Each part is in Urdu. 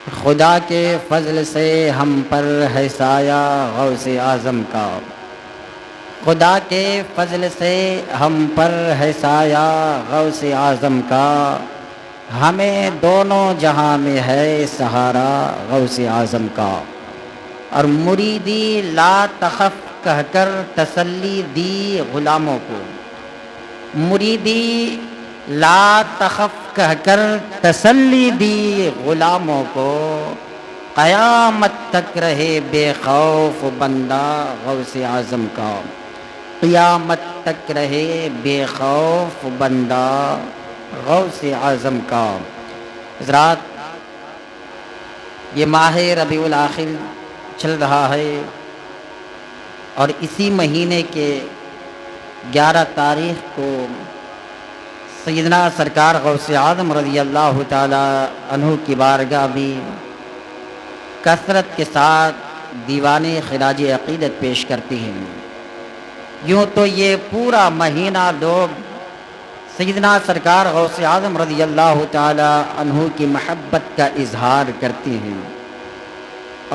خدا کے فضل سے ہم پر ہے سایہ غوث اعظم کا، خدا کے فضل سے ہم پر ہے سایہ غوث اعظم کا، ہمیں دونوں جہاں میں ہے سہارا غوث اعظم کا۔ اور مریدی لا تخف کہہ کر تسلی دی غلاموں کو، مریدی لا تخف کہہ کر تسلی دی غلاموں کو، قیامت تک رہے بے خوف بندہ غوث اعظم کا، قیامت تک رہے بے خوف بندہ غوث اعظم کا۔ حضرات، یہ ماہ ربیع الاخر چل رہا ہے اور اسی مہینے کے 11 تاریخ کو سیدنا سرکار غوث اعظم رضی اللہ تعالی عنہ کی بارگاہ میں کثرت کے ساتھ دیوان خراج عقیدت پیش کرتے ہیں۔ یوں تو یہ پورا مہینہ لوگ سیدنا سرکار غوث اعظم رضی اللہ تعالی عنہ کی محبت کا اظہار کرتے ہیں،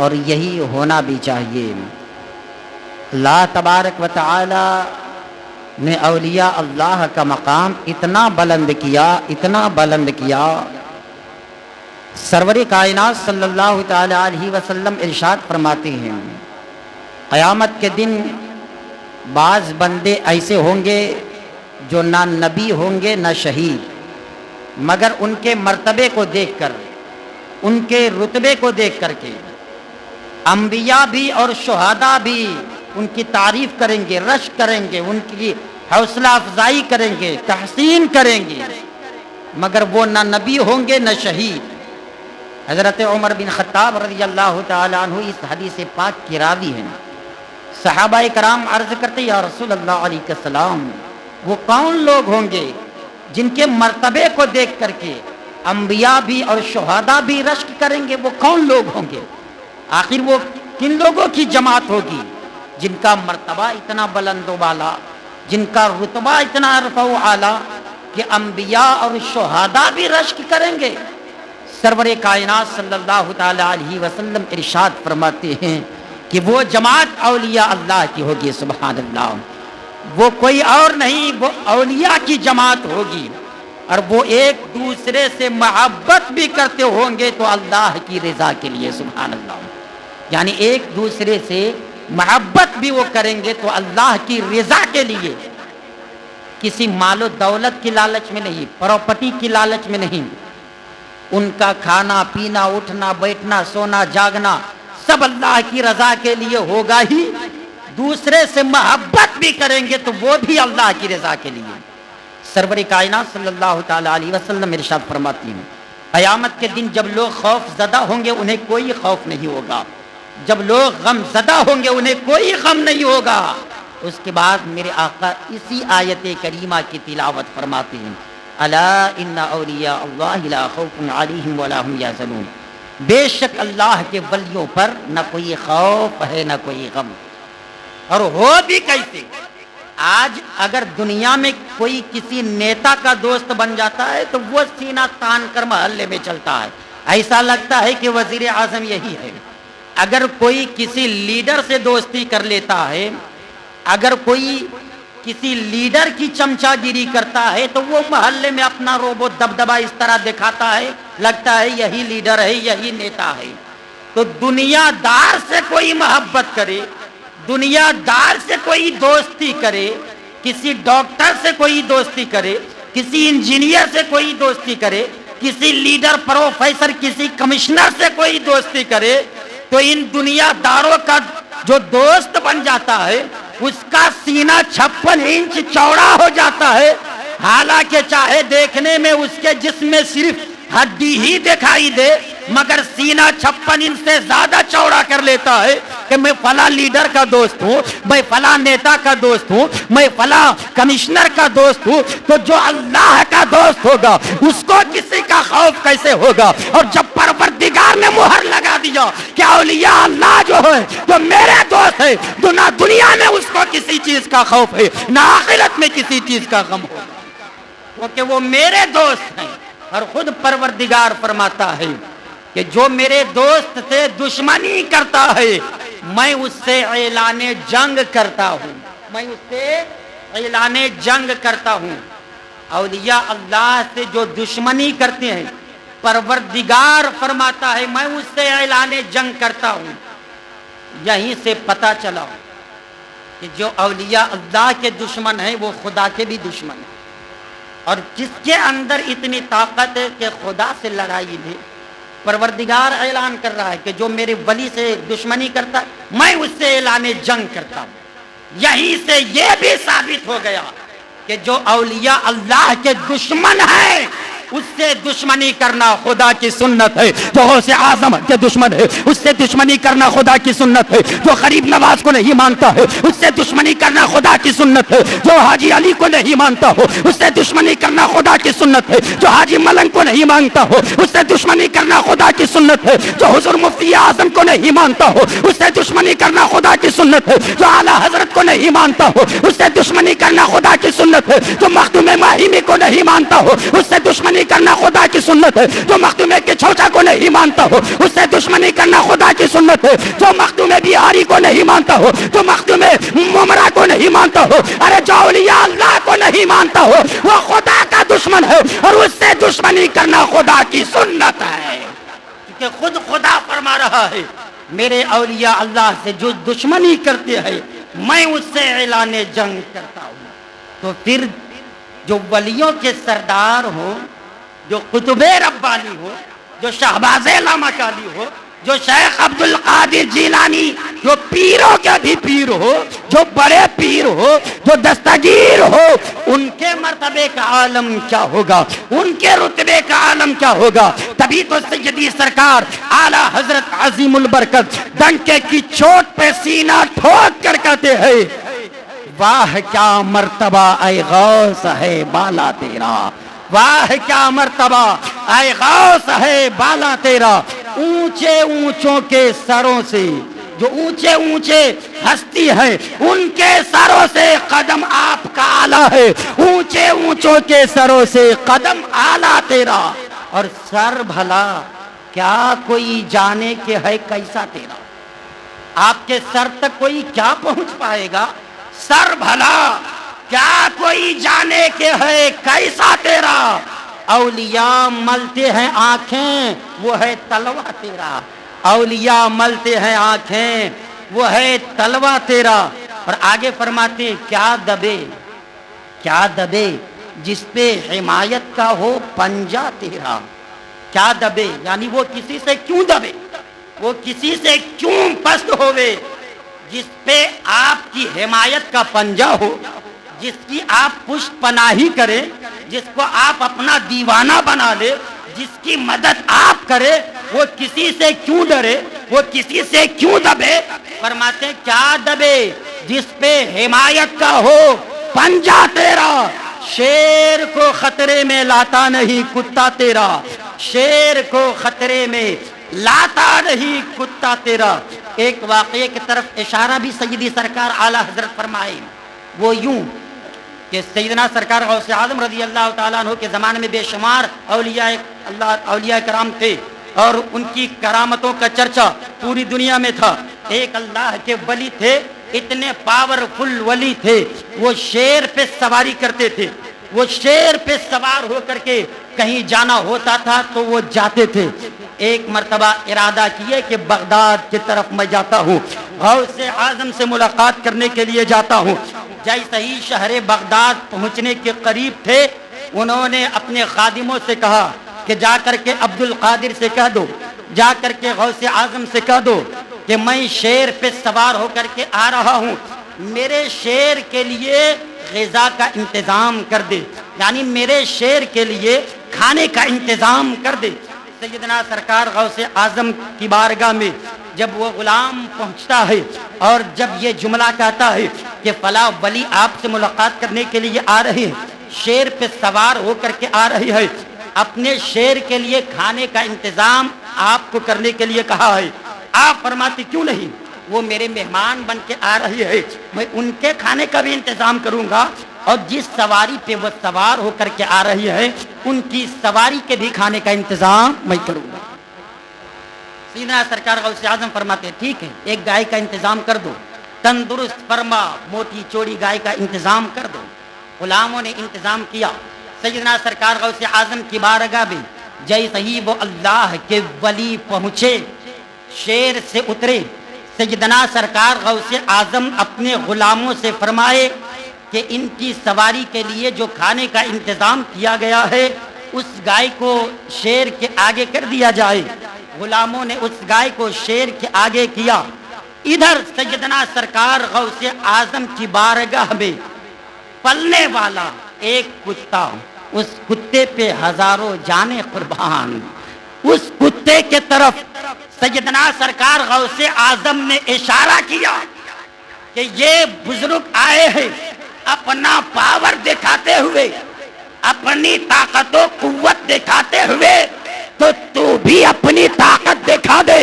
اور یہی ہونا بھی چاہیے۔ اللہ تبارک و تعالی نے اولیاء اللہ کا مقام اتنا بلند کیا، اتنا بلند کیا، سرور کائنات صلی اللہ تعالی علیہ وسلم ارشاد فرماتے ہیں، قیامت کے دن بعض بندے ایسے ہوں گے جو نہ نبی ہوں گے نہ شہید، مگر ان کے مرتبے کو دیکھ کر، ان کے رتبے کو دیکھ کر کے انبیاء بھی اور شہداء بھی ان کی تعریف کریں گے، رشک کریں گے، ان کی حوصلہ افزائی کریں گے، تحسین کریں گے، مگر وہ نہ نبی ہوں گے نہ شہید۔ حضرت عمر بن خطاب رضی اللہ تعالی عنہ اس حدیث پاک کی راوی ہیں۔ صحابہ کرام عرض کرتے، یا رسول اللہ علیہ السلام، وہ کون لوگ ہوں گے جن کے مرتبے کو دیکھ کر کے انبیاء بھی اور شہداء بھی رشک کریں گے؟ وہ کون لوگ ہوں گے؟ آخر وہ کن لوگوں کی جماعت ہوگی جن کا مرتبہ اتنا بلند و بالا، جن کا رتبہ اتنا رفع و اعلیٰ کہ انبیاء اور شہداء بھی رشک کریں گے؟ سرور کائنات صلی اللہ تعالی علیہ وسلم ارشاد فرماتے ہیں کہ وہ جماعت اولیاء اللہ کی ہوگی۔ سبحان اللہ، وہ کوئی اور نہیں، وہ اولیاء کی جماعت ہوگی، اور وہ ایک دوسرے سے محبت بھی کرتے ہوں گے تو اللہ کی رضا کے لیے۔ سبحان اللہ، یعنی ایک دوسرے سے محبت بھی وہ کریں گے تو اللہ کی رضا کے لیے، کسی مال و دولت کی لالچ میں نہیں، پراپرٹی کی لالچ میں نہیں۔ ان کا کھانا پینا، اٹھنا بیٹھنا، سونا جاگنا سب اللہ کی رضا کے لیے ہوگا ہی، دوسرے سے محبت بھی کریں گے تو وہ بھی اللہ کی رضا کے لیے۔ سرور کائنات صلی اللہ تعالی علیہ وسلم ارشاد فرماتی ہیں، قیامت کے دن جب لوگ خوف زدہ ہوں گے انہیں کوئی خوف نہیں ہوگا، جب لوگ غم زدہ ہوں گے انہیں کوئی غم نہیں ہوگا۔ اس کے بعد میرے آقا اسی آیت کریمہ کی تلاوت فرماتے ہیں، الا ان اولیاء اللہ لا خوف علیہم ولا هم یحزنون، بے شک اللہ کے ولیوں پر نہ کوئی خوف ہے نہ کوئی غم۔ اور ہو بھی کیسے؟ آج اگر دنیا میں کوئی کسی نیتا کا دوست بن جاتا ہے تو وہ سینہ تان کر محلے میں چلتا ہے، ایسا لگتا ہے کہ وزیر اعظم یہی ہے۔ اگر کوئی کسی لیڈر سے دوستی کر لیتا ہے، اگر کوئی کسی لیڈر کی چمچا گیری کرتا ہے تو وہ محلے میں اپنا روب و دبدبا اس طرح دکھاتا ہے، لگتا ہے یہی لیڈر ہے، یہی نیتا ہے۔ تو دنیا دار سے کوئی محبت کرے، دنیا دار سے کوئی دوستی کرے، کسی ڈاکٹر سے کوئی دوستی کرے، کسی انجینئر سے کوئی دوستی کرے، کسی لیڈر پروفیسر کسی کمشنر سے کوئی دوستی کرے، تو ان دنیا داروں کا جو دوست بن جاتا ہے اس کا سینہ 56 انچ چوڑا ہو جاتا ہے، حالانکہ چاہے دیکھنے میں اس کے جسم میں صرف ہڈی ہی دکھائی دے، مگر سینہ 56 انچ سے زیادہ چوڑا کر لیتا ہے کہ میں فلاں لیڈر کا دوست ہوں، میں فلاں نیتا کا دوست ہوں، میں فلاں کمشنر کا دوست ہوں۔ تو جو اللہ کا دوست ہوگا اس کو کسی کا خوف کیسے ہوگا؟ اور جب پروردگار نے مہر لگا دیا کہ اولیاء اللہ جو ہے جو میرے دوست ہے، تو نہ دنیا میں اس کو کسی چیز کا خوف ہے نہ آخرت میں کسی چیز کا غم ہوگا، کیونکہ وہ میرے دوست ہیں۔ اور خود پروردگار فرماتا ہے کہ جو میرے دوست سے دشمنی کرتا ہے میں اس سے اعلان جنگ کرتا ہوں، میں اس سے اعلان جنگ کرتا ہوں۔ اولیاء اللہ سے جو دشمنی کرتے ہیں پروردگار فرماتا ہے میں اس سے اعلان جنگ کرتا ہوں۔ یہیں سے پتہ چلا کہ جو اولیاء اللہ کے دشمن ہیں وہ خدا کے بھی دشمن ہیں، اور جس کے اندر اتنی طاقت ہے کہ خدا سے لڑائی لے، پروردگار اعلان کر رہا ہے کہ جو میرے ولی سے دشمنی کرتا ہے میں اس سے اعلان جنگ کرتا ہوں۔ یہیں سے یہ بھی ثابت ہو گیا کہ جو اولیاء اللہ کے دشمن ہیں اس سے دشمنی کرنا خدا کی سنت ہے۔ جو غوث اعظم کے دشمن ہے اس سے دشمنی کرنا خدا کی سنت ہے۔ جو غریب نواز کو نہیں مانتا ہے اس سے دشمنی کرنا خدا کی سنت ہے۔ جو حاجی علی کو نہیں مانتا ہو اس سے دشمنی کرنا خدا کی سنت ہے۔ جو حاجی ملنگ کو نہیں مانتا ہو اس سے دشمنی کرنا خدا کی سنت ہے۔ جو حضور مفتی اعظم کو نہیں مانتا ہو اس سے دشمنی کرنا خدا کی سنت ہے۔ جو اعلیٰ حضرت کو نہیں مانتا ہو اس سے دشمنی کرنا خدا کی سنت ہے۔ جو مخدوم ماہیمی کو نہیں مانتا ہو اس سے دشمنی کرنا خدا کی سنت ہے۔ جو مخدوم کے چھوچا کو نہیں مانتا ہو اس سے دشمنی کرنا خدا کی سنت ہے۔ جو مخدوم بہاری کو نہیں مانتا ہو، جو مخدوم ممرا کو نہیں مانتا ہو، ارے جو اولیاء اللہ کو نہیں مانتا ہو وہ خدا کا دشمن ہے، اور اس سے دشمنی کرنا خدا کی سنت ہے، کہ خود خدا فرما رہا ہے میرے اولیاء اللہ سے جو دشمنی کرتے ہیں میں اس سے اعلان جنگ کرتا ہوں۔ تو پھر جو ولیوں کے سردار ہو، جو قطب ربانی ہو، جو شہباز لامکانی ہو، جو شیخ عبد القادر جیلانی، جو پیروں کے بھی پیر ہو، جو بڑے پیر ہو، جو دستگیر ہو، ان کے مرتبے کا عالم کیا ہوگا، ان کے رتبے کا عالم کیا ہوگا۔ تبھی تو سیدی سرکار اعلیٰ حضرت عظیم البرکت ڈنکے کی چوٹ پہ سینہ ٹھوک کر کہتے ہیں واہ کیا مرتبہ اے غوث ہے بالا تیرا، واہ کیا مرتبہ اے غوث ہے بالا تیرا۔ اونچے اونچوں کے سروں سے، جو اونچے اونچے ہستی ہیں ان کے سروں سے قدم آپ کا اعلیٰ ہے، اونچے اونچوں کے سروں سے قدم اعلیٰ تیرا۔ اور سر بھلا کیا کوئی جانے کہ ہے کیسا تیرا، آپ کے سر تک کوئی کیا پہنچ پائے گا، سر بھلا کیا کوئی جانے کہ ہے کیسا تیرا۔ اولیاء ملتے ہیں آنکھیں وہ ہے تلوہ تیرا، اولیاء ملتے ہیں آنکھیں وہ ہے تلوہ تیرا۔ اور آگے فرماتے کیا دبے، کیا دبے جس پہ حمایت کا ہو پنجہ تیرا، کیا دبے یعنی وہ کسی سے کیوں دبے، وہ کسی سے کیوں پست ہوئے جس پہ آپ کی حمایت کا پنجہ ہو، جس کی آپ پشت پناہی کریں، جس کو آپ اپنا دیوانہ بنا لے، جس کی مدد آپ کرے، وہ کسی سے کیوں ڈرے، وہ کسی سے کیوں دبے۔ فرماتے کیا دبے جس پہ حمایت کا ہو پنجہ تیرا، شیر کو خطرے میں لاتا نہیں کتا تیرا، شیر کو خطرے میں لاتا نہیں کتا تیرا۔ ایک واقعے کی طرف اشارہ بھی سیدی سرکار اعلیٰ حضرت فرمائے، وہ یوں کہ سیدنا سرکار غوث اعظم رضی اللہ تعالیٰ عنہ کے زمانے میں بے شمار اولیاء کرام تھے، اور ان کی کرامتوں کا چرچا پوری دنیا میں تھا۔ ایک اللہ کے ولی تھے، اتنے پاورفل ولی تھے، وہ شیر پہ سواری کرتے تھے، وہ شیر پہ سوار ہو کر کے کہیں جانا ہوتا تھا تو وہ جاتے تھے۔ ایک مرتبہ ارادہ کیے کہ بغداد کی طرف میں جاتا ہوں، غوث اعظم سے ملاقات کرنے کے لیے جاتا ہوں۔ جیسے ہی شہر بغداد پہنچنے کے قریب تھے انہوں نے اپنے خادموں سے کہا کہ جا کر کے عبد القادر سے کہہ دو، جا کر کے غوث اعظم سے کہہ دو کہ میں شیر پہ سوار ہو کر کے آ رہا ہوں، میرے شیر کے لیے غذا کا انتظام کر دے، یعنی میرے شیر کے لیے کھانے کا انتظام کر دے۔ سیدنا سرکار غوث اعظم کی بارگاہ میں جب وہ غلام پہنچتا ہے اور جب یہ جملہ کہتا ہے کہ فلاں ولی آپ سے ملاقات کرنے کے لیے آ رہے ہیں، شیر پہ سوار ہو کر کے آ رہی ہے، اپنے شیر کے لیے کھانے کا انتظام آپ کو کرنے کے لیے کہا ہے، آپ فرماتے کیوں نہیں، وہ میرے مہمان بن کے آ رہی ہے، میں ان کے کھانے کا بھی انتظام کروں گا، اور جس سواری پہ وہ سوار ہو کر کے آ رہی ہے ان کی سواری کے بھی کھانے کا انتظام میں کروں گا۔ سیدنا سرکار غوث اعظم فرماتے ٹھیک ہے ایک گائے کا انتظام کر دو، تندرست فرما موٹی چوڑی گائے کا انتظام کر دو۔ غلاموں نے انتظام کیا۔ سیدنا سرکار غوث اعظم کی بارگاہ میں جیسے ہی وہ اللہ کے ولی پہنچے، شیر سے اترے، سیدنا سرکار غوث اعظم اپنے غلاموں سے فرمائے کہ ان کی سواری کے لیے جو کھانے کا انتظام کیا گیا ہے اس گائے کو شیر کے آگے کر دیا جائے۔ غلاموں نے اس گائے کو شیر کے آگے کیا۔ ادھر سیدنا سرکار غوث اعظم کی بارگاہ میں پلنے والا ایک کتا، اس کتے پہ ہزاروں جانیں قربان، اس کتے کے طرف سیدنا سرکار غوث اعظم نے اشارہ کیا کہ یہ بزرگ آئے ہیں اپنا پاور دکھاتے ہوئے، اپنی طاقت و قوت دکھاتے ہوئے، تو بھی اپنی طاقت دکھا دے،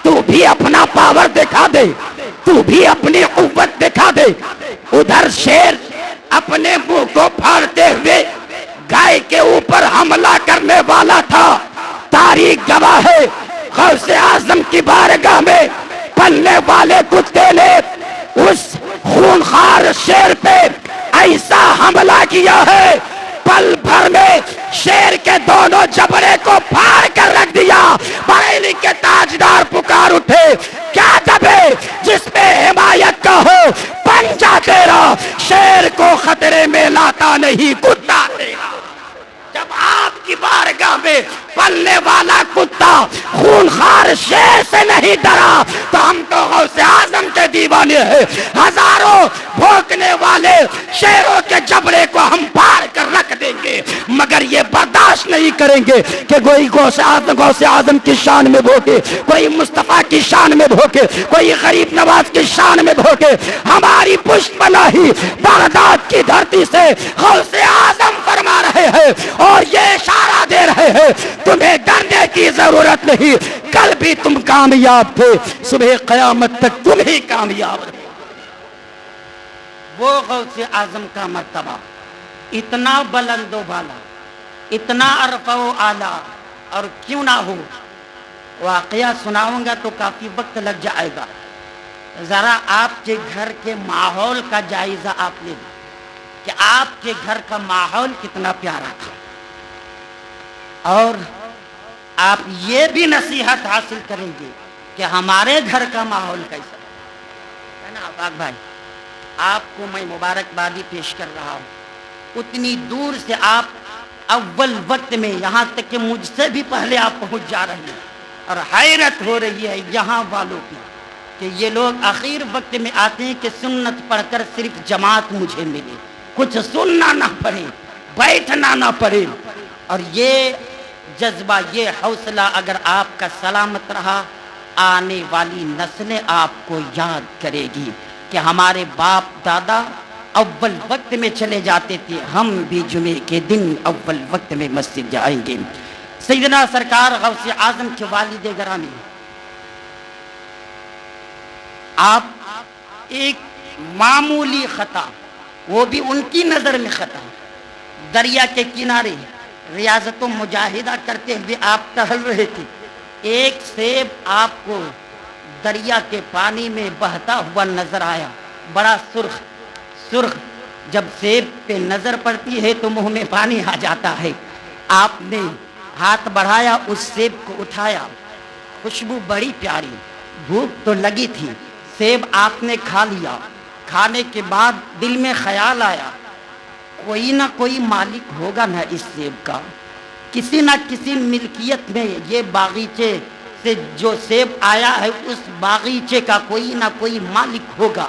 تو بھی اپنا پاور دکھا دے، تو بھی اپنی قوت دکھا دے۔ ادھر شیر اپنے منہ کو پھاڑتے ہوئے گائے کے اوپر حملہ کرنے والا تھا۔ تاریخ گواہ ہے غوث اعظم کی بارگاہ میں پلنے والے کتے نے اس خونخوار شیر پہ ایسا حملہ کیا ہے، پل بھر میں شیر کے دونوں جبڑے کو پھاڑ کر رکھ دیا۔ بریلی کے تاجدار پکار اٹھے، کیا دبے جس پہ حمایت کا ہو، پنجہ تیرا شیر کو خطرے میں لاتا نہیں کتا تیرا۔ جب آپ کی بارگاہ میں پلنے والا کتا خونخوار شیر سے نہیں ڈرا تو ہم تو غوث اعظم کے دیوانے ہیں۔ ہزاروں بھونکنے والے شیروں کے جبڑے کو ہم پھاڑ کر رکھ دیں گے، مگر یہ برداشت نہیں کریں گے کہ کوئی غوث اعظم کی شان میں بھوکے، کوئی مصطفیٰ کی شان میں بھوکے، کوئی غریب نواز کی شان میں بھوکے۔ ہماری پشت پناہی بغداد کی دھرتی سے غوث اعظم فرما رہے ہیں اور یہ اشارہ دے رہے ہیں تمہیں ڈرنے کی ضرورت نہیں، کل بھی تم کامیاب تھے، صبح قیامت تک تم ہی کامیاب رہے۔ وہ غوث اعظم کا مرتبہ اتنا بلند و بالا، اتنا عرفہ و اعلیٰ، اور کیوں نہ ہو واقعہ سناؤں گا تو کافی وقت لگ جائے گا۔ ذرا آپ کے گھر کے ماحول کا جائزہ آپ لے لیں کہ آپ کے گھر کا ماحول کتنا پیارا تھا، اور آپ یہ بھی نصیحت حاصل کریں گے کہ ہمارے گھر کا ماحول کیسا ہے نا۔ آفاق بھائی، آپ کو میں مبارکبادی پیش کر رہا ہوں، اتنی دور سے آپ اول وقت میں یہاں تک کہ مجھ سے بھی پہلے آپ پہنچ جا رہے ہیں، اور حیرت ہو رہی ہے یہاں والوں کی کہ یہ لوگ آخر وقت میں آتے ہیں کہ سنت پڑھ کر صرف جماعت مجھے ملے، کچھ سننا نہ پڑے، بیٹھنا نہ پڑے۔ اور یہ جذبہ، یہ حوصلہ اگر آپ کا سلامت رہا، آنے والی نسلیں آپ کو یاد کرے گی کہ ہمارے باپ دادا اول وقت میں چلے جاتے تھے، ہم بھی جمعے کے دن اول وقت میں مسجد جائیں گے۔ سیدنا سرکار غوث اعظم کے والد گرامی، آپ ایک معمولی خطا، وہ بھی ان کی نظر میں خطا، دریا کے کنارے ریاضت و مجاہدہ کرتے ہوئے آپ ٹہل رہے تھے، ایک سیب آپ کو دریا کے پانی میں بہتا ہوا نظر آیا، بڑا سرخ سرخ۔ جب سیب پہ نظر پڑتی ہے تو منہ میں پانی آ جاتا ہے۔ آپ نے ہاتھ بڑھایا، اس سیب کو اٹھایا، خوشبو بڑی پیاری، بھوک تو لگی تھی، سیب آپ نے کھا لیا۔ کھانے کے بعد دل میں خیال آیا کوئی نہ کوئی مالک ہوگا نا اس سیب کا، کسی نہ کسی ملکیت میں یہ باغیچے سے جو سیب آیا ہے اس باغیچے کا کوئی نہ کوئی مالک ہوگا،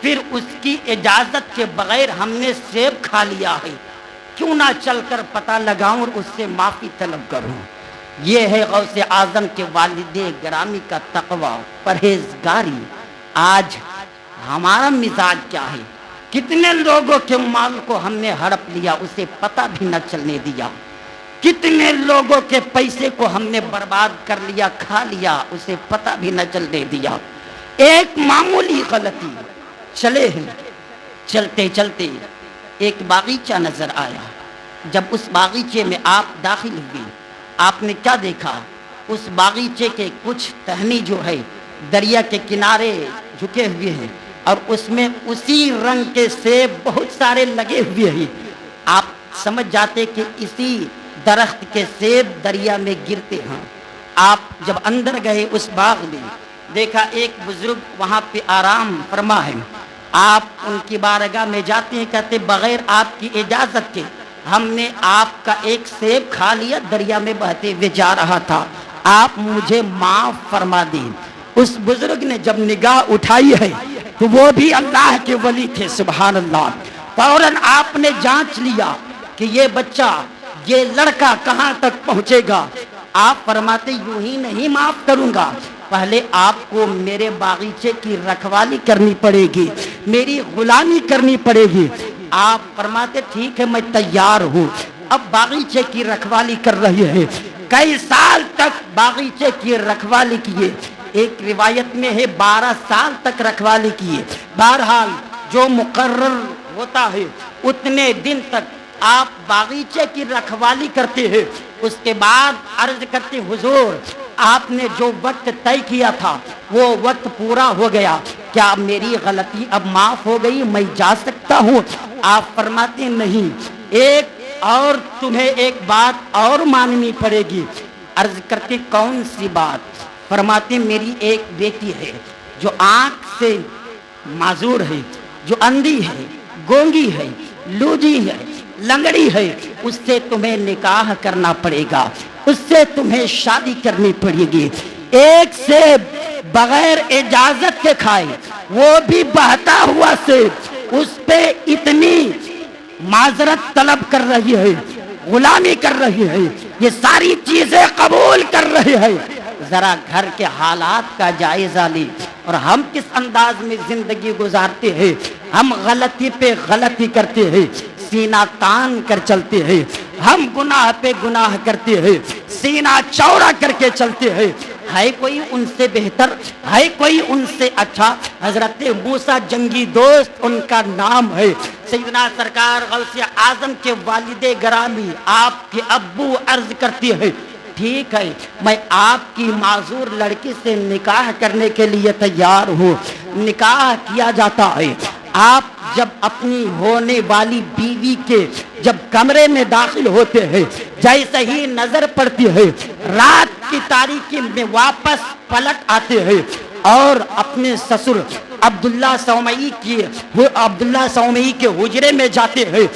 پھر اس کی اجازت کے بغیر ہم نے سیب کھا لیا ہے، کیوں نہ چل کر پتہ لگاؤں اور اس سے معافی طلب کروں۔ یہ ہے غوث اعظم کے والد گرامی کا تقوی، پرہیزگاری۔ آج ہمارا مزاج کیا ہے؟ کتنے لوگوں کے مال کو ہم نے ہڑپ لیا، اسے پتہ بھی نہ چلنے دیا، کتنے لوگوں کے پیسے کو ہم نے برباد کر لیا، کھا لیا، اسے پتہ بھی نہ چلنے دیا۔ ایک معمولی غلطی، چلے ہیں، چلتے چلتے ایک باغیچہ نظر آیا۔ جب اس باغیچے میں آپ داخل ہوئے، آپ نے کیا دیکھا؟ اس باغیچے کے کچھ ٹہنی جو ہے دریا کے کنارے جھکے ہوئے ہیں اور اس میں اسی رنگ کے سیب بہت سارے لگے ہوئے ہیں. آپ سمجھ جاتے کہ اسی درخت کے سیب دریا میں گرتے ہیں. آپ جب اندر گئے اس باغ میں دیکھا ایک بزرگ وہاں پہ آرام فرما ہے. آپ ان کی بارگاہ میں جاتے ہیں, کہتے بغیر آپ کی اجازت کے ہم نے آپ کا ایک سیب کھا لیا, دریا میں بہتے ہوئے جا رہا تھا, آپ مجھے معاف فرما دیں. اس بزرگ نے جب نگاہ اٹھائی ہے تو وہ بھی اللہ کے ولی تھے. سبحان اللہ. فوراً آپ نے جانچ لیا کہ یہ بچہ, یہ لڑکا کہاں تک پہنچے گا. آپ فرماتے یوں ہی نہیں معاف کروں گا, پہلے آپ کو میرے باغیچے کی رکھوالی کرنی پڑے گی, میری غلامی کرنی پڑے گی. آپ فرماتے ٹھیک ہے میں تیار ہوں. اب باغیچے کی رکھوالی کر رہی ہے. کئی سال تک باغیچے کی رکھوالی کیے. ایک روایت میں ہے 12 سال تک رکھوالی کیے. بہرحال جو مقرر ہوتا ہے اتنے دن تک آپ باغیچے کی رکھوالی کرتے ہیں. اس کے بعد عرض کرتے حضور آپ نے جو وقت طے کیا تھا وہ وقت پورا ہو گیا, کیا میری غلطی اب معاف ہو گئی, میں جا سکتا ہوں؟ آپ فرماتے نہیں, ایک اور تمہیں ایک بات اور ماننی پڑے گی. عرض کرتے کون سی بات؟ فرماتے میری ایک بیٹی ہے جو آنکھ سے معذور ہے, جو اندھی ہے, گونگی ہے, لوجی ہے, لنگڑی ہے, اس سے تمہیں نکاح کرنا پڑے گا, اس سے تمہیں شادی کرنی پڑے گی. ایک سیب بغیر اجازت کے کھائے, وہ بھی بہتا ہوا سیب, اس پہ اتنی معذرت طلب کر رہی ہے, غلامی کر رہی ہے, یہ ساری چیزیں قبول کر رہی ہے. ذرا گھر کے حالات کا جائزہ لی اور ہم کس انداز میں زندگی گزارتے ہیں. ہم غلطی پہ غلطی کرتے ہیں, سینہ تان کر چلتے ہیں. ہم گناہ پہ گناہ کرتے ہیں, سینہ چوڑا کر کے چلتے ہیں. ہے کوئی ان سے بہتر, ہے کوئی ان سے اچھا؟ حضرت موسیٰ جنگی دوست ان کا نام ہے. سیدنا سرکار غوث اعظم کے والد گرامی آپ کے ابو عرض کرتی ہے ٹھیک ہے میں آپ کی معذور لڑکی سے نکاح کرنے کے لیے تیار ہوں. نکاح کیا جاتا ہے. آپ جب اپنی ہونے والی بیوی کے جب کمرے میں داخل ہوتے ہیں, جیسے ہی نظر پڑتی ہے رات کی تاریکی میں واپس پلٹ آتے ہیں اور اپنے سسر عبداللہ سومئی کے حجرے میں جاتے ہیں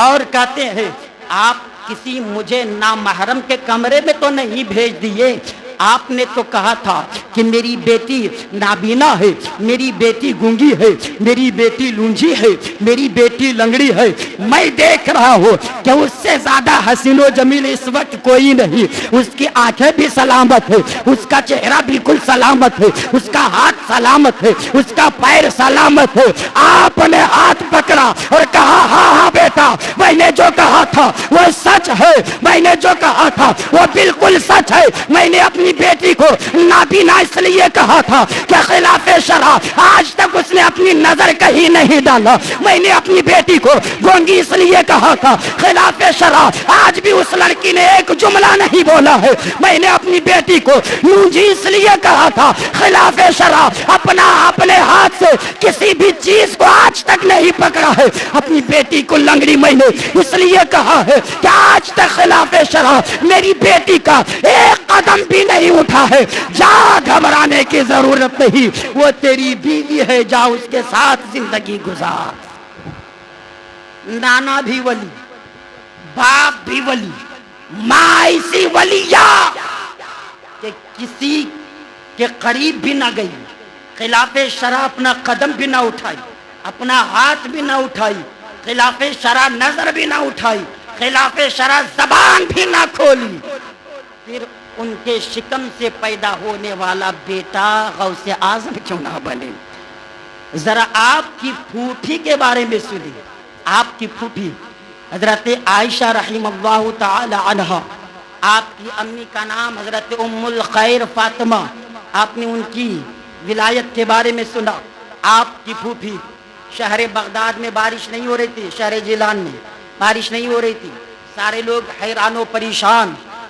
اور کہتے ہیں آپ کسی مجھے نامحرم کے کمرے میں تو نہیں بھیج دیے, آپ نے تو کہا تھا کہ میری بیٹی نابینا ہے, میری بیٹی گونگی ہے, میری بیٹی لونجی ہے, میری بیٹی لنگڑی ہے. میں دیکھ رہا ہوں کہ اس سے زیادہ حسین و جمیل اس وقت کوئی نہیں. اس کی آنکھیں بھی سلامت ہے, اس کا چہرہ بالکل سلامت ہے, اس کا ہاتھ سلامت ہے, اس کا پیر سلامت ہے. آپ نے ہاتھ پکڑا اور کہا ہاں ہاں بیٹا میں نے جو کہا تھا وہ سچ ہے, میں نے جو کہا تھا وہ بالکل سچ ہے. میں نے اپنی بیٹی کو نابینا اس لیے کہا تھا کہ خلاف شرع آج تک اس نے اپنی نظر کہیں نہیں ڈالا. میں نے اپنی بیٹی کو گونگی اس لیے کہا تھا خلاف شرع آج بھی اس لڑکی نے ایک جملہ نہیں بولا ہے. میں نے اپنی بیٹی کو لونجی اس لیے کہا تھا خلاف شرع اپنے ہاتھ سے کسی بھی چیز کو آج تک نہیں پکڑا ہے. اپنی بیٹی کو لنگڑی میں نے اس لیے کہا ہے کہ آج تک خلاف شرع میری بیٹی کا ایک قدم بھی نہیں اٹھا ہے. جا گھبرانے کی ضرورت نہیں, وہ تیری بیوی ہے, جا اس کے ساتھ زندگی گزار. نانا بھی ولی, باپ بھی ولی, ماں ایسی ولیہ کہ کسی کے قریب بھی نہ گئی, خلاف شرع اپنا قدم بھی نہ اٹھائی, اپنا ہاتھ بھی نہ اٹھائی, خلاف شرع نظر بھی نہ اٹھائی, خلاف شرع زبان بھی نہ کھولی. پھر ان کے شکم سے پیدا ہونے والا بیٹا غوث اعظم کیوں نہ بنے؟ ذرا آپ کی پھوپھی کے بارے میں سنیے. آپ کی پھوپھی حضرت عائشہ رحم اللہ تعالی عنہا, آپ کی امی کا نام حضرت ام الخیر فاطمہ, آپ نے ان کی ولایت کے بارے میں سنا. آپ کی پھوپھی شہر بغداد میں بارش نہیں ہو رہی تھی, شہر جیلان میں بارش نہیں ہو رہی تھی, سارے لوگ حیران و پریشان.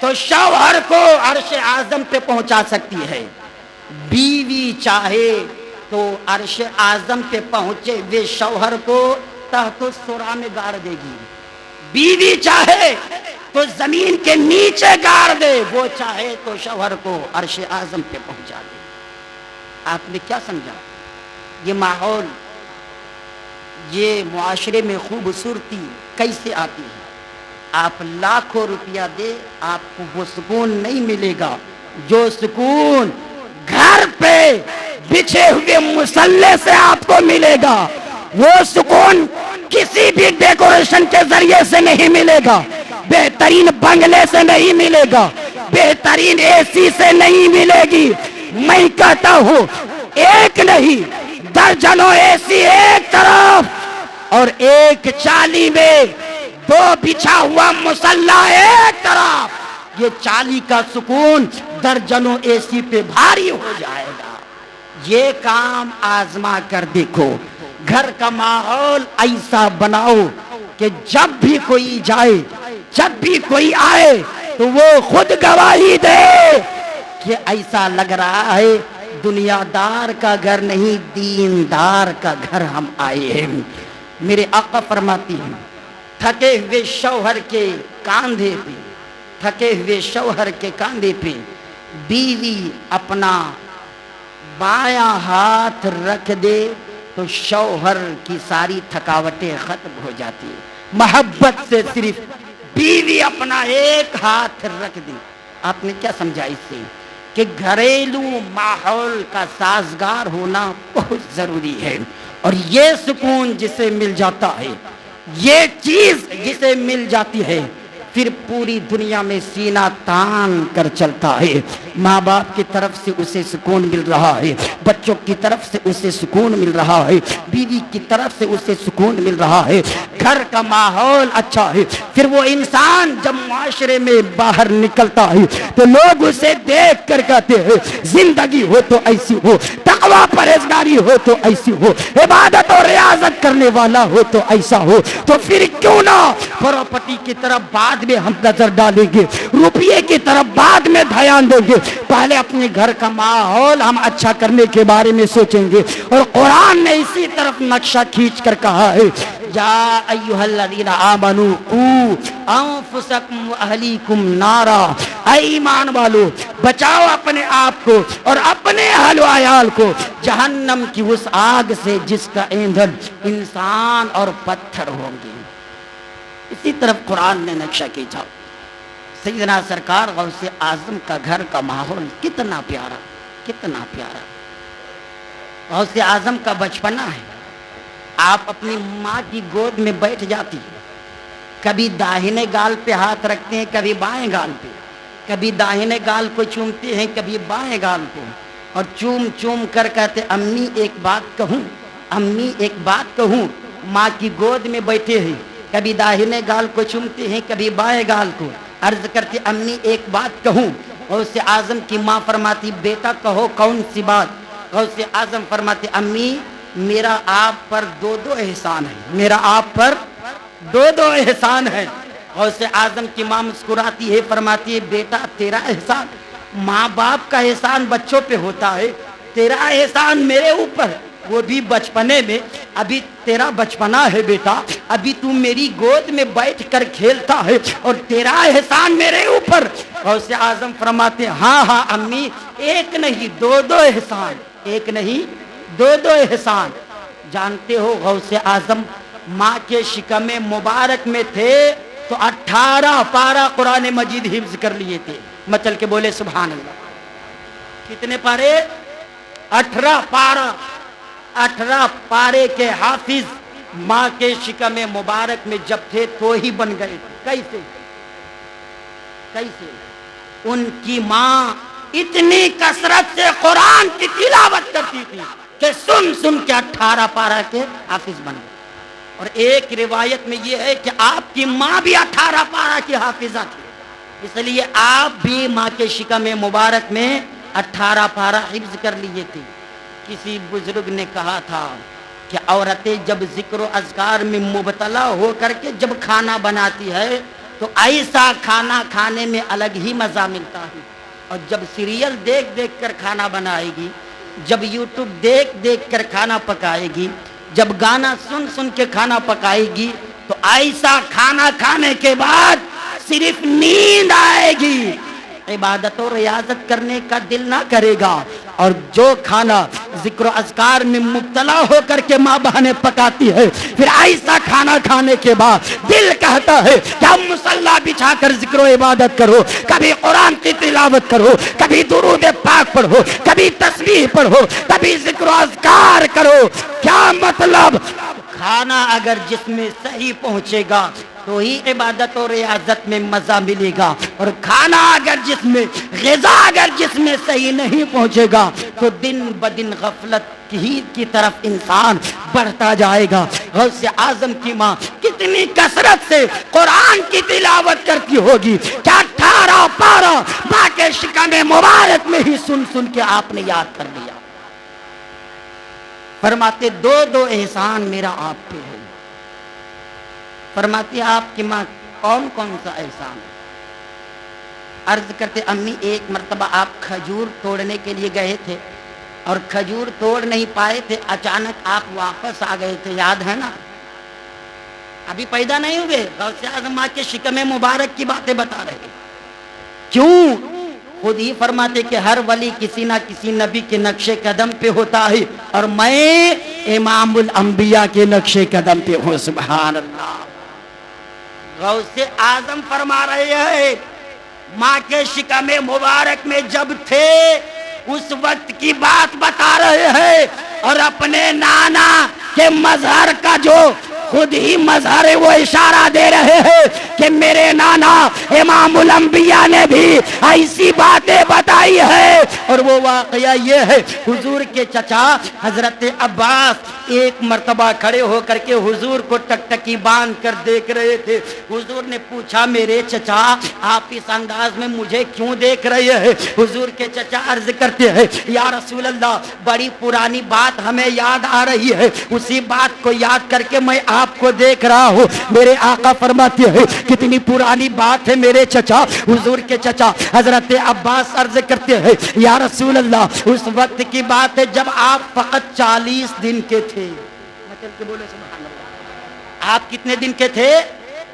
تو شوہر کو عرش اعظم پہ پہنچا سکتی ہے، بیوی چاہے تو عرش اعظم پہ پہنچے ہوئے شوہر کو تحت الثرى میں گاڑ دے گی، بیوی چاہے تو زمین کے نیچے گاڑ دے، وہ چاہے تو شوہر کو عرش اعظم پہ پہنچا دے۔ آپ نے کیا سمجھا؟ یہ ماحول، یہ معاشرے میں خوبصورتی کیسے آتی ہے؟ آپ لاکھوں روپیہ دے، آپ کو وہ سکون نہیں ملے گا جو سکون گھر پہ بچھے ہوئے مصلے سے آپ کو ملے گا۔ وہ سکون کسی بھی ڈیکوریشن کے ذریعے سے نہیں ملے گا، بہترین بنگلے سے نہیں ملے گا، بہترین اے سی سے نہیں ملے گی۔ میں کہتا ہوں ایک نہیں درجنوں اے سی ایک طرف اور ایک چالی میں دو بچھا ہوا مصلی ایک طرف، یہ چالی کا سکون درجنوں اے سی پہ بھاری ہو جائے گا۔ یہ کام آزما کر دیکھو، گھر کا ماحول ایسا بناؤ کہ جب بھی کوئی جائے، جب بھی کوئی آئے تو وہ خود گواہی دے کہ ایسا لگ رہا ہے دنیا دار کا گھر نہیں، دیندار کا گھر ہم آئے ہیں۔ میرے آقا فرماتی ہیں تھکے ہوئے شوہر کے کاندھے پہ، تھکے ہوئے شوہر کے کاندھے پہ بیوی اپنا بایاں ہاتھ رکھ دے تو شوہر کی ساری تھکاوٹیں ختم ہو جاتی ہیں۔ محبت سے صرف بیوی اپنا ایک ہاتھ رکھ دے۔ آپ نے کیا سمجھا اس سے؟ کہ گھریلو ماحول کا سازگار ہونا بہت ضروری ہے، اور یہ سکون جسے مل جاتا ہے، یہ چیز جسے مل جاتی ہے، پھر پوری دنیا میں سینہ تان کر چلتا ہے۔ ماں باپ کی طرف سے اسے سکون مل رہا ہے، بچوں کی طرف سے اسے سکون مل رہا ہے، بیوی کی طرف سے اسے سکون مل رہا ہے، گھر کا ماحول اچھا ہے۔ پھر وہ انسان جب معاشرے میں باہر نکلتا ہے تو لوگ اسے دیکھ کر کہتے ہیں زندگی ہو تو ایسی ہو، تقوی پرہیزگاری ہو تو ایسی ہو، عبادت اور ریاضت کرنے والا ہو تو ایسا ہو۔ تو پھر کیوں نہ پراپرٹی کی طرف بعد میں ہم نظر ڈالیں گے، روپیے کی طرف بعد میں دھیان دیں گے، پہلے اپنے گھر کا ماحول ہم اچھا کرنے کے بارے میں سوچیں گے۔ اور قرآن نے اسی طرف نقشہ کھینچ کر کہا ہے یا ایھا الذین آمنوا قوا انفسکم واہلیکم نارا، اے ایمان والو بچاؤ اپنے آپ کو اور اپنے اہل و عیال کو جہنم کی اس آگ سے جس کا ایندھن انسان اور پتھر ہوں گے۔ اسی طرف قرآن نے نقشہ کھینچا۔ سیدنا سرکار غوث اعظم کا گھر کا ماحول کتنا پیارا، کتنا پیارا۔ غوث اعظم کا بچپنا ہے، آپ اپنی ماں کی گود میں بیٹھ جاتی، کبھی داہنے گال پہ ہاتھ رکھتے ہیں، کبھی بائیں گال پہ، کبھی داہنے گال کو چومتے ہیں، کبھی بائیں گال کو، اور چوم چوم کر کہتے امی ایک بات کہوں، امی ایک بات کہوں۔ ماں کی گود میں بیٹھے ہیں، کبھی داہنے گال کو چومتے ہیں، کبھی بائیں گال کو، عرض کرتے امی ایک بات کہوں۔ غوث اعظم کی ماں فرماتی بیٹا کہو کون سی بات؟ غوث اعظم فرماتے امی میرا آپ پر دو احسان ہے، میرا آپ پر دو احسان ہے۔ غوث اعظم کی ماں مسکراتی ہے، فرماتی ہے بیٹا تیرا احسان، ماں باپ کا احسان بچوں پہ ہوتا ہے، تیرا احسان میرے اوپر، وہ بھی بچپنے میں، ابھی تیرا بچپنا ہے بیٹا، ابھی تو میری گود میں بیٹھ کر کھیلتا ہے اور تیرا احسان میرے اوپر۔ غوث اعظم فرماتے ہاں ہاں امی ایک نہیں دو احسان، ایک نہیں دو احسان۔ جانتے ہو غوث اعظم ماں کے شکم مبارک میں تھے تو 18 پارہ قرآن مجید حفظ کر لیے تھے، مچل کے بولے سبحان اللہ۔ کتنے پارے؟ 18 پارہ، 18 پارے کے حافظ ماں کے شکم مبارک میں جب تھے تو ہی بن گئے تھے۔ کیسے؟ کیسے؟ ان کی ماں اتنی کثرت سے قرآن کی تلاوت کرتی تھی کہ سن سن کے 18 پارہ کے حافظ بن گئے۔ اور ایک روایت میں یہ ہے کہ آپ کی ماں بھی 18 پارہ کی حافظہ تھی، اس لیے آپ بھی ماں کے شکم مبارک میں 18 پارہ حفظ کر لیے تھے۔ کسی بزرگ نے کہا تھا کہ عورتیں جب ذکر و اذکار میں مبتلا ہو کر کے جب کھانا بناتی ہے تو ایسا کھانا کھانے میں الگ ہی مزہ ملتا ہے. اور جب سیریل دیکھ دیکھ کر کھانا بنائے گی، جب یوٹیوب دیکھ دیکھ کر کھانا پکائے گی، جب گانا سن سن کے کھانا پکائے گی، تو ایسا کھانا کھانے کے بعد صرف نیند آئے گی، عبادت و ریاضت کرنے کا دل نہ کرے گا. اور جو کھانا ذکر و اذکار میں مبتلا ہو کر کے ماں بہنیں پکاتی ہے، پھر ایسا کھانا کھانے کے بعد دل کہتا ہے کہ ہم مصلی بچھا کر ذکر و عبادت کرو، کبھی قرآن کی تلاوت کرو، کبھی درود پاک پڑھو، کبھی تسبیح پڑھو، کبھی ذکر و اذکار کرو. کیا مطلب؟ کھانا اگر جسم میں صحیح پہنچے گا تو ہی عبادت و ریاضت میں مزہ ملے گا. اور کھانا اگر جسم میں، غذا اگر جسم میں صحیح نہیں پہنچے گا تو دن بدن غفلت کی طرف انسان بڑھتا جائے گا. غوث اعظم کی ماں کتنی کثرت سے قرآن کی تلاوت کرتی ہوگی، کیا 18 پارہ ماں کے شکم مبارک میں ہی سن سن کے آپ نے یاد کر لیا. فرماتے دو دو احسان میرا آپ پہ ہے. فرماتی آپ کی ماں کون کون سا احسان ہے؟ عرض کرتے امی ایک مرتبہ آپ کھجور توڑنے کے لیے گئے تھے اور کھجور توڑ نہیں پائے تھے، اچانک آپ واپس آ گئے تھے، یاد ہے نا؟ ابھی پیدا نہیں ہوئے، غوث اعظم ماں کے شکم مبارک کی باتیں بتا رہے. کیوں؟ خود ہی فرماتے کہ ہر ولی کسی نہ کسی نبی کے نقش قدم پہ ہوتا ہے اور میں امام الانبیاء کے نقش قدم پہ ہوں. سبحان اللہ. غوث اعظم فرما رہے ہیں ماں کے شکم مبارک میں جب تھے اس وقت کی بات بتا رہے ہیں، اور اپنے نانا کے مظہر کا جو خود ہی مظہر ہے وہ اشارہ دے رہے ہیں کہ میرے نانا امام الانبیاء نے بھی ایسی باتیں بتائی ہے. اور وہ واقعہ یہ ہے، حضور کے چچا حضرت عباس ایک مرتبہ کھڑے ہو کر کے حضور کو ٹکٹکی باندھ کر دیکھ رہے تھے. حضور نے پوچھا میرے چچا آپ اس انداز میں مجھے کیوں دیکھ رہے ہیں؟ حضور کے چچا عرض کرتے ہیں یا رسول اللہ بڑی پرانی بات ہمیں یاد آ رہی ہے، اسی بات کو یاد کر کے میں آپ کو دیکھ رہا ہوں. میرے آقا فرماتے ہیں کتنی پرانی بات ہے میرے چچا. حضور کے چچا حضرت عباس عرض کرتے ہیں یا رسول اللہ اس وقت کی بات ہے جب آپ فقط 40 دن کے تھے. آپ کتنے دن کے تھے؟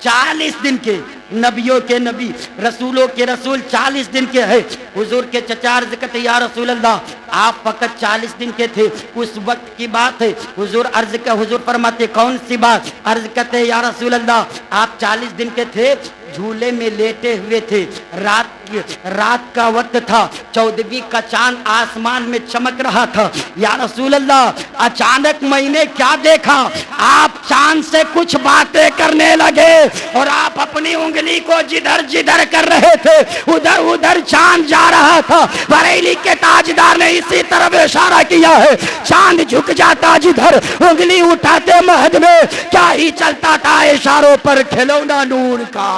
40 دن کے. نبیوں کے نبی، رسولوں کے رسول 40 دن کے ہیں. حضور کے چچا عرض کرتے یا رسول اللہ آپ فقط 40 دن کے تھے، اس وقت کی بات ہے. حضور فرماتے کون سی بات؟ عرض کرتے یا رسول اللہ آپ 40 دن کے تھے، جھولے میں لیٹے ہوئے تھے، رات کا وقت تھا، 14ویں کا چاند آسمان میں چمک رہا تھا. یا رسول اللہ اچانک میں نے کیا دیکھا؟ آپ چاند سے کچھ باتیں کرنے لگے اور آپ اپنی انگلی کو جدھر جدھر کر رہے تھے ادھر ادھر چاند جا رہا تھا. بریلی کے تاجدار نے اسی طرف اشارہ کیا ہے، چاند جھک جاتا جدھر انگلی اٹھاتے مہد میں کیا ہی چلتا تھا اشاروں پر کھلونا نور کا.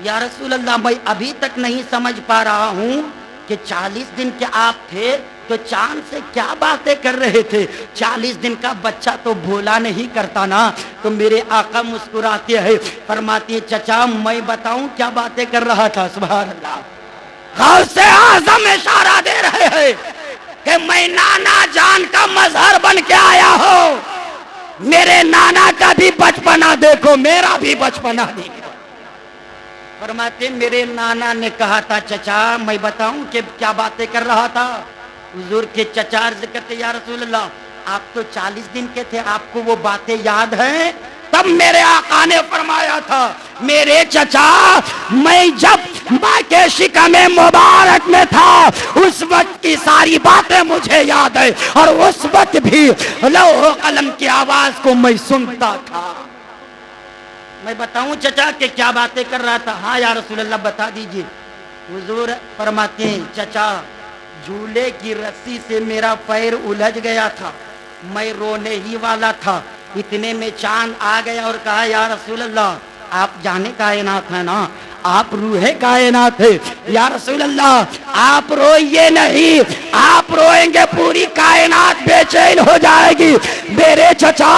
یا رسول اللہ میں ابھی تک نہیں سمجھ پا رہا ہوں کہ 40 دن کے آپ تھے تو چاند سے کیا باتیں کر رہے تھے؟ 40 دن کا بچہ تو بھولا نہیں کرتا نا. تو میرے آقا مسکراتے ہیں فرماتے ہیں چچا میں بتاؤں کیا باتیں کر رہا تھا؟ سبحان اللہ. غوث اعظم اشارہ دے رہے ہیں کہ میں نانا جان کا مظہر بن کے آیا ہوں. میرے نانا کا بھی بچپنا دیکھو، میرا بھی بچپنا دیکھو. فرماتے میرے نانا نے کہا تھا چچا میں بتاؤں کہ کیا باتیں کر رہا تھا؟ حضور کے چچا عرض کرتے یا رسول اللہ آپ تو 40 دن کے تھے، آپ کو وہ باتیں یاد ہیں؟ تب میرے آقا نے فرمایا تھا میرے چچا میں جب ماں کے شکم مبارک میں تھا اس وقت کی ساری باتیں مجھے یاد ہے، اور اس وقت بھی لوح و قلم کی آواز کو میں سنتا تھا. میں بتاؤں چچا کہ کیا باتیں کر رہا تھا؟ ہاں یا رسول اللہ بتا دیجئے. حضور فرماتے ہیں چچا جھولے کی رسی سے میرا پیر الجھ گیا تھا، میں رونے ہی والا تھا، اتنے میں چاند آ گیا اور کہا یا رسول اللہ آپ جانے کائنات ہے نا، آپ روح کائنات ہے. یا رسول اللہ آپ روئیے نہیں، آپ روئیں گے پوری کائنات بے چین ہو جائے گی. میرے چچا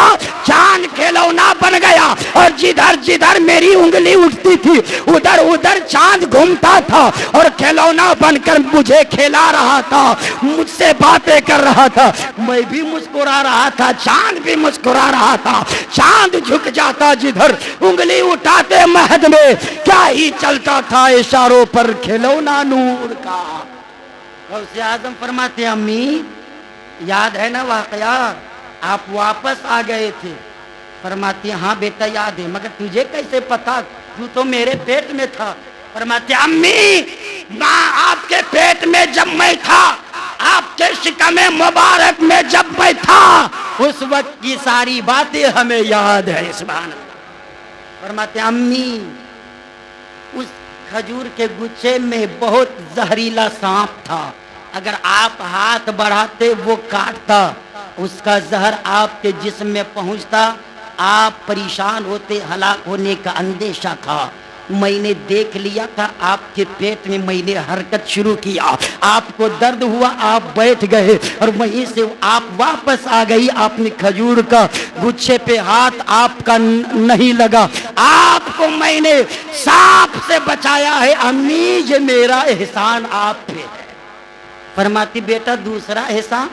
چاند کھلونا بن گیا، اور جدھر جدھر میری انگلی اٹھتی تھی ادھر ادھر چاند گھومتا تھا اور کھلونا بن کر مجھے کھلا رہا تھا، مجھ سے باتیں کر رہا تھا، میں بھی مسکرا رہا تھا، چاند بھی مسکرا رہا تھا۔ چاند جھک جاتا جدھر، انگلی اٹھاتے مہد میں کیا ہی چلتا تھا اشاروں پر کھلونا نور کا۔ غوث اعظم فرماتے ہیں امی یاد ہے نا واقعہ، آپ واپس آ گئے تھے؟ فرماتی ہاں بیٹا یاد ہے، مگر تجھے کیسے پتا، تو میرے پیٹ میں تھا۔ فرماتے امی ماں آپ کے پیٹ میں جب میں تھا، آپ کے شکم مبارک میں جب میں تھا، اس وقت کی ساری باتیں ہمیں یاد ہے۔ سبحان اللہ۔ فرماتے امی اس کھجور کے گچھے میں بہت زہریلا سانپ تھا، اگر آپ ہاتھ بڑھاتے وہ کاٹتا، اس کا زہر آپ کے جسم میں پہنچتا، آپ پریشان ہوتے، ہلاک ہونے کا اندیشہ تھا۔ میں نے دیکھ لیا تھا آپ کے پیٹ میں، میں نے حرکت شروع کیا، آپ کو درد ہوا، آپ بیٹھ گئے، اور وہیں سے آپ واپس آ گئی۔ آپ نے کھجور کا گچھے پہ ہاتھ آپ کا نہیں لگا، آپ کو میں نے سانپ سے بچایا ہے امی، یہ میرا احسان آپ پہ ہے۔ فرماتی بیٹا دوسرا احسان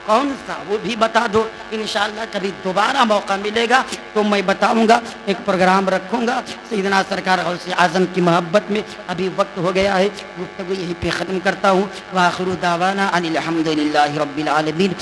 کون سا، وہ بھی بتا دو، انشاءاللہ کبھی دوبارہ موقع ملے گا تو میں بتاؤں گا، ایک پروگرام رکھوں گا سیدنا سرکار غوث اعظم کی محبت میں۔ ابھی وقت ہو گیا ہے، گفتگو یہیں پہ ختم کرتا ہوں۔ وآخر دعوانا ان الحمدللہ رب العالمین۔